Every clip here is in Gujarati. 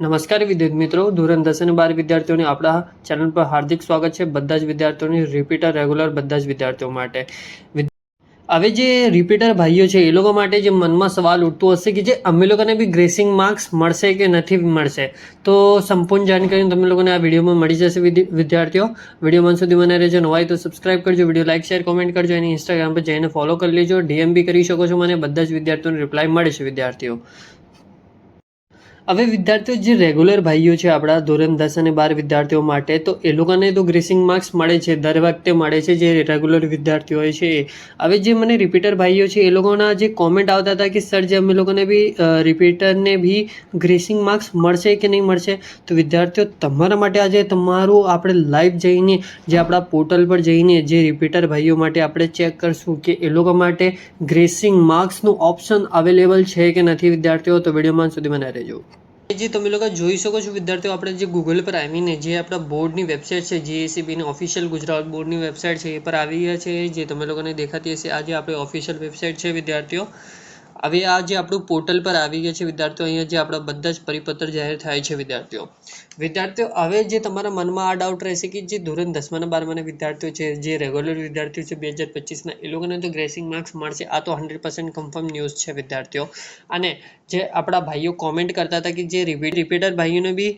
નમસ્કાર વિદ્યાર્થી મિત્રો, ધોરણ 10 અને 12 વિદ્યાર્થીઓને આપણા ચેનલ પર હાર્દિક સ્વાગત છે. બધા જ વિદ્યાર્થીઓની રિપીટર રેગ્યુલર બધા જ વિદ્યાર્થીઓ માટે. હવે જે રિપીટર ભાઈઓ છે એ લોકો માટે જે મનમાં સવાલ ઉઠતો હશે કે જે અમે લોકોને બી ગ્રેસિંગ માર્ક્સ મળશે કે નથી મળશે, તો સંપૂર્ણ જાણકારી તમે લોકોને આ વિડીયોમાં મળી જશે. વિદ્યાર્થીઓ વિડીયોમાં સુધી મને રહેજો. નવા હોય તો સબસ્ક્રાઇબ કરજો, વિડીયો લાઇક શેર કોમેન્ટ કરજો, અને ઇન્સ્ટાગ્રામ પર જઈને ફોલો કરી લેજો. ડીએમ બી કરી શકો છો, મને બધા જ વિદ્યાર્થીઓને રિપ્લાય મળે છે. વિદ્યાર્થીઓ હવે વિદ્યાર્થીઓ જે રેગ્યુલર ભાઈઓ છે આપણા ધોરણ 10 અને 12 વિદ્યાર્થીઓ માટે, તો એ લોકોને તો ગ્રેસિંગ માર્ક્સ મળે છે, દર વખતે મળે છે જે રેગ્યુલર વિદ્યાર્થીઓ હોય છે. હવે જે મને રિપીટર ભાઈઓ છે એ લોકોના જે કોમેન્ટ આવતા હતા કે સર જે અમે લોકોને બી રિપીટરને બી ગ્રેસિંગ માર્ક્સ મળશે કે નહીં મળશે, તો વિદ્યાર્થીઓ તમારા માટે આજે તમારું આપણે લાઈવ જઈને જે આપણા પોર્ટલ પર જઈને જે રિપીટર ભાઈઓ માટે આપણે ચેક કરશું કે એ લોકો માટે ગ્રેસિંગ માર્ક્સનું ઓપ્શન અવેલેબલ છે કે નથી. વિદ્યાર્થીઓ તો વિડીયોમાં સુધી મને રહેજો. જે તમે લોકો જોઈ શકો છો વિદ્યાર્થીઓ, આપણે જે ગૂગલ પર આવીને જે આપણા બોર્ડની વેબસાઇટ છે, જીએસીબીની ઓફિશિયલ ગુજરાત બોર્ડની વેબસાઇટ છે એ પર આવી ગયા છે. જે તમે લોકોને દેખાતી હશે, આ જે આપણી ઓફિશિયલ વેબસાઇટ છે વિદ્યાર્થીઓ. હવે આ જે આપણું પોર્ટલ પર આવી ગયા છે વિદ્યાર્થીઓ, અહીંયા જે આપણા બધા જ પરિપત્ર જાહેર થાય છે વિદ્યાર્થીઓ. હવે જે તમારા મનમાં આ ડાઉટ રહેશે કે જે ધોરણ 10 અને 12 વિદ્યાર્થીઓ છે, જે રેગ્યુલર વિદ્યાર્થીઓ છે 2025ના, એ લોકોને તો ગ્રેસિંગ માર્ક્સ મળશે. આ તો 100% કન્ફર્મ ન્યૂઝ છે વિદ્યાર્થીઓ. અને જે આપણા ભાઈઓ કોમેન્ટ કરતા હતા કે જે રિપીટર ભાઈઓને બી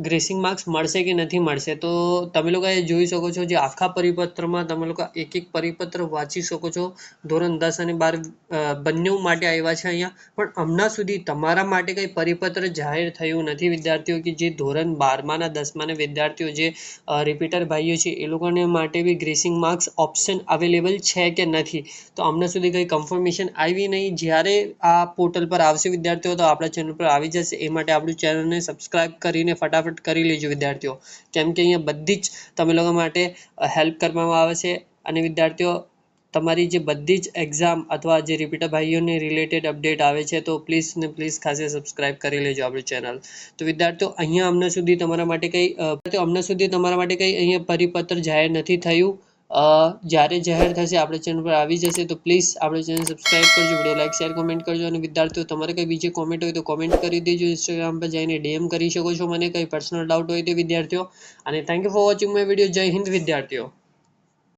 ગ્રેસિંગ માર્ક્સ મળશે કે નથી મળશે, તો તમે લોકોએ જોઈ શકો છો જે આખા પરિપત્રમાં તમે લોકો એક એક પરિપત્ર વાંચી શકો છો. ધોરણ 10 અને 12 બંને માટે આવ્યા છે અહીંયા, પણ હમણાં સુધી તમારા માટે કંઈ પરિપત્ર જાહેર થયું નથી વિદ્યાર્થીઓ કે જે ધોરણ 12માં ના 10માં વિદ્યાર્થીઓ જે રિપીટર ભાઈઓ છે એ લોકોને માટે બી ગ્રેસિંગ માર્ક્સ ઓપ્શન અવેલેબલ છે કે નથી. તો હમણાં સુધી કંઈ કન્ફર્મેશન આવી નહીં. જ્યારે આ પોર્ટલ પર આવશે વિદ્યાર્થીઓ તો આપણા ચેનલ પર આવી જશે. એ માટે આપણું ચેનલને સબસ્ક્રાઇબ કરીને ફટાફટ કરી લેજો વિદ્યાર્થીઓ, કેમ કે અહીંયા બધી જ તમે લોકો માટે હેલ્પ કરવામાં આવે છે. અને વિદ્યાર્થીઓ તમારી જે બધી જ એક્ઝામ અથવા જે રિપીટર ભાઈઓને રિલેટેડ અપડેટ આવે છે, તો પ્લીઝ ને પ્લીઝ ખાસ સબસ્ક્રાઇબ કરી લેજો આપણી ચેનલ. તો વિદ્યાર્થીઓ અહીંયા હમણાં સુધી તમારા માટે કંઈ અહીંયા પરિપત્ર જાહેર નથી થયું. જ્યારે જાહેર થશે આપણે ચેનલ પર આવી જશે. તો પ્લીઝ આપણે ચેનલ સબસ્ક્રાઇબ કરજો, વિડીયો લાઇક શેર કોમેન્ટ કરજો. અને વિદ્યાર્થીઓ તમારે કંઈ બીજી કોમેન્ટ હોય તો કોમેન્ટ કરી દેજો. ઇન્સ્ટાગ્રામ પર જઈને ડીએમ કરી શકો છો મને, કંઈ પર્સનલ ડાઉટ હોય તો વિદ્યાર્થીઓ. અને thank you for watching my video. જય હિન્દ વિદ્યાર્થીઓ.